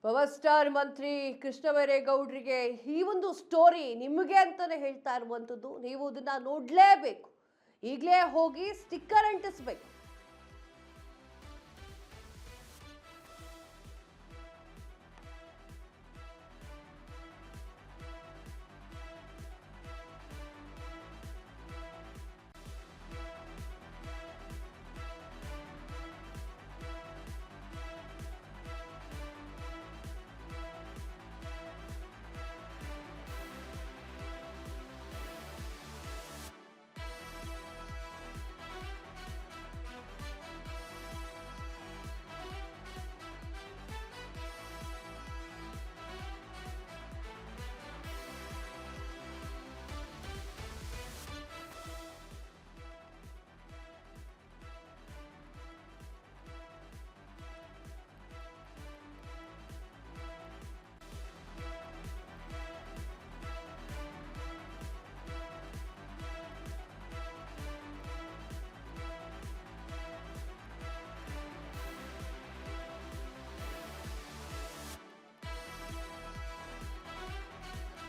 Power star ಮಂತ್ರಿ ಕೃಷ್ಣ ಬೈರೇಗೌಡರಿಗೆ ಈ ಒಂದು story ನಿಮಗೆ ಅಂತಾನೆ ಹೇಳ್ತಾ ಇರುವಂತದ್ದು. ನೀವು ಇದನ್ನ ನೋಡ್ಲೇಬೇಕು. ಈಗಲೇ ಹೋಗಿ ಸ್ಟಿಕ್ಕರ್ ಅಂಟಿಸಬೇಕು.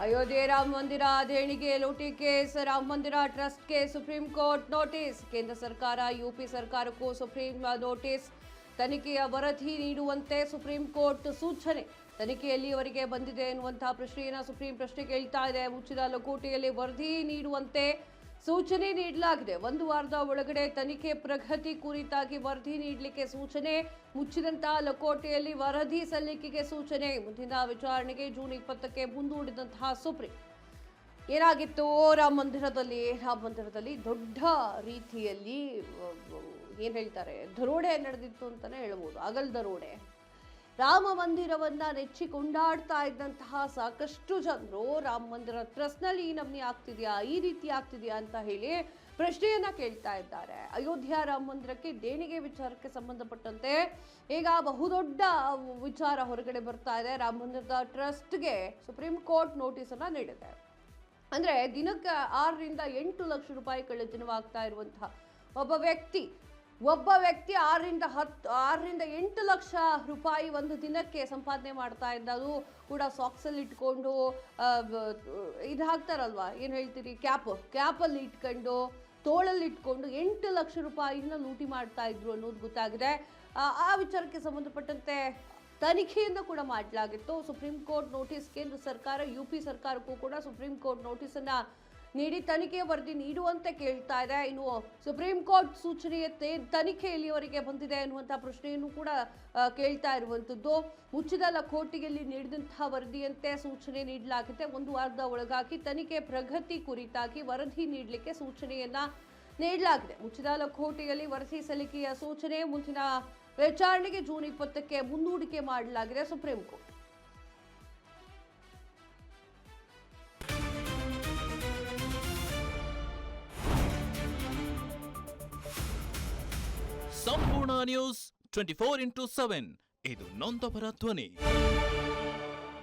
ಅಯೋಧ್ಯೆ ರಾಮ ಮಂದಿರ ದೇಣಿಗೆ ಲೂಟಿ ಕೇಸ್, ರಾಮ ಮಂದಿರ ಟ್ರಸ್ಟ್ಗೆ ಸುಪ್ರೀಂ ಕೋರ್ಟ್ ನೋಟಿಸ್. ಕೇಂದ್ರ ಸರ್ಕಾರ ಯುಪಿ ಸರ್ಕಾರಕ್ಕೂ ಸುಪ್ರೀಂ ನೋಟಿಸ್. ತನಿಖೆಯ ವರದಿ ನೀಡುವಂತೆ ಸುಪ್ರೀಂ ಕೋರ್ಟ್ ಸೂಚನೆ. ತನಿಖೆಯಲ್ಲಿ ಅವರಿಗೆ ಬಂದಿದೆ ಎನ್ನುವಂತಹ ಪ್ರಶ್ನೆಯನ್ನು ಸುಪ್ರೀಂ ಪ್ರಶ್ನೆ ಕೇಳ್ತಾ ಇದೆ. ಮುಚ್ಚಿದ ಲಕೋಟೆಯಲ್ಲಿ ವರದಿ ನೀಡುವಂತೆ ಸೂಚನೆ ನೀಡಲಾಗಿದೆ. ಒಂದು ವಾರದ ಒಳಗಡೆ ತನಿಖೆ ಪ್ರಗತಿ ಕುರಿತಾಗಿ ವರದಿ ನೀಡಲಿಕ್ಕೆ ಸೂಚನೆ. ಮುಚ್ಚಿದಂತಹ ಲಕೋಟೆಯಲ್ಲಿ ವರದಿ ಸಲ್ಲಿಕೆಗೆ ಸೂಚನೆ. ಮುಂದಿನ ವಿಚಾರಣೆಗೆ ಜೂನ್ 20ಕ್ಕೆ ಮುಂದೂಡಿದಂತಹ ಸುಪ್ರೀಂ. ಏನಾಗಿತ್ತು ರಾಮ ಮಂದಿರದಲ್ಲಿ ದೊಡ್ಡ ರೀತಿಯಲ್ಲಿ ಏನ್ ಹೇಳ್ತಾರೆ, ದರೋಡೆ ನಡೆದಿತ್ತು ಅಂತಾನೆ ಹೇಳ್ಬೋದು. ಹಗಲ್ ದರೋಡೆ. ರಾಮ ಮಂದಿರವನ್ನ ನೆಚ್ಚಿ ಕೊಂಡಾಡ್ತಾ ಇದ್ದಂತಹ ಸಾಕಷ್ಟು ಜನರು ರಾಮ ಮಂದಿರ ಟ್ರಸ್ಟ್ನಲ್ಲಿ ಈ ನಮ್ನಿ ಆಗ್ತಿದ್ಯಾ, ಈ ರೀತಿ ಆಗ್ತಿದ್ಯಾ ಅಂತ ಹೇಳಿ ಪ್ರಶ್ನೆಯನ್ನ ಕೇಳ್ತಾ ಇದ್ದಾರೆ. ಅಯೋಧ್ಯ ರಾಮ ಮಂದಿರಕ್ಕೆ ದೇಣಿಗೆ ವಿಚಾರಕ್ಕೆ ಸಂಬಂಧಪಟ್ಟಂತೆ ಈಗ ಬಹುದೊಡ್ಡ ವಿಚಾರ ಹೊರಗಡೆ ಬರ್ತಾ ಇದೆ. ರಾಮ ಮಂದಿರದ ಟ್ರಸ್ಟ್ಗೆ ಸುಪ್ರೀಂ ಕೋರ್ಟ್ ನೋಟಿಸ್ ಅನ್ನ ನೀಡಿದೆ. ಅಂದ್ರೆ ದಿನಕ್ಕೆ 6 ರಿಂದ 8 ಲಕ್ಷ ರೂಪಾಯಿ ಕಳ್ಳತನವಾಗ್ತಾ ಇರುವಂತಹ ಒಬ್ಬ ವ್ಯಕ್ತಿ 6 ರಿಂದ 8 ಲಕ್ಷ ರೂಪಾಯಿ ಒಂದು ದಿನಕ್ಕೆ ಸಂಪಾದನೆ ಮಾಡ್ತಾ ಇದ್ದ. ಅದು ಕೂಡ ಸಾಕ್ಸಲ್ಲಿ ಇಟ್ಕೊಂಡು ಇದು ಹಾಕ್ತಾರಲ್ವಾ, ಏನು ಹೇಳ್ತೀರಿ, ಕ್ಯಾಪಲ್ಲಿ ಇಟ್ಕೊಂಡು ತೋಳಲ್ಲಿ ಇಟ್ಕೊಂಡು 8 ಲಕ್ಷ ರೂಪಾಯಿನ ಲೂಟಿ ಮಾಡ್ತಾ ಇದ್ರು ಅನ್ನೋದು ಗೊತ್ತಾಗಿದೆ. ಆ ವಿಚಾರಕ್ಕೆ ಸಂಬಂಧಪಟ್ಟಂತೆ ತನಿಖೆಯನ್ನು ಕೂಡ ಮಾಡಲಾಗಿತ್ತು. Supreme court notice. ಕೇಂದ್ರ ಸರ್ಕಾರ ಯುಪಿ ಸರ್ಕಾರಕ್ಕೂ ಕೂಡ ಸುಪ್ರೀಂ ಕೋರ್ಟ್ ನೋಟಿಸನ್ನ ನೀಡಿ ತನಿಖೆ ವರದಿ ನೀಡುವಂತೆ ಕೇಳ್ತಾ ಇದೆ. ಇನ್ನು ಸುಪ್ರೀಂ ಕೋರ್ಟ್ ಸೂಚನೆಯಂತೆ ತನಿಖೆಯಲ್ಲಿ ಅವರಿಗೆ ಬಂದಿದೆ ಎನ್ನುವಂತಹ ಪ್ರಶ್ನೆಯನ್ನು ಕೂಡ ಕೇಳ್ತಾ ಇರುವಂತದ್ದು. ಮುಚ್ಚಿದ ಲಕೋಟೆಯಲ್ಲಿ ನೀಡಿದಂತಹ ವರದಿಯಂತೆ ಸೂಚನೆ ನೀಡಲಾಗಿದೆ. ಒಂದು ವಾರದ ಒಳಗಾಗಿ ತನಿಖೆ ಪ್ರಗತಿ ಕುರಿತಾಗಿ ವರದಿ ನೀಡಲಿಕ್ಕೆ ಸೂಚನೆಯನ್ನ ನೀಡಲಾಗಿದೆ. ಮುಚ್ಚಿದ ಲಕೋಟೆಯಲ್ಲಿ ವರದಿ ಸಲ್ಲಿಕೆಯ ಸೂಚನೆ. ಮುಂದಿನ ವಿಚಾರಣೆಗೆ ಜೂನ್ 20ಕ್ಕೆ ಮುಂದೂಡಿಕೆ ಮಾಡಲಾಗಿದೆ ಸುಪ್ರೀಂ ಕೋರ್ಟ್. ಸಂಪೂರ್ಣ ನ್ಯೂಸ್ 24x7 ಇದು ನೊಂದವರ ಧ್ವನಿ.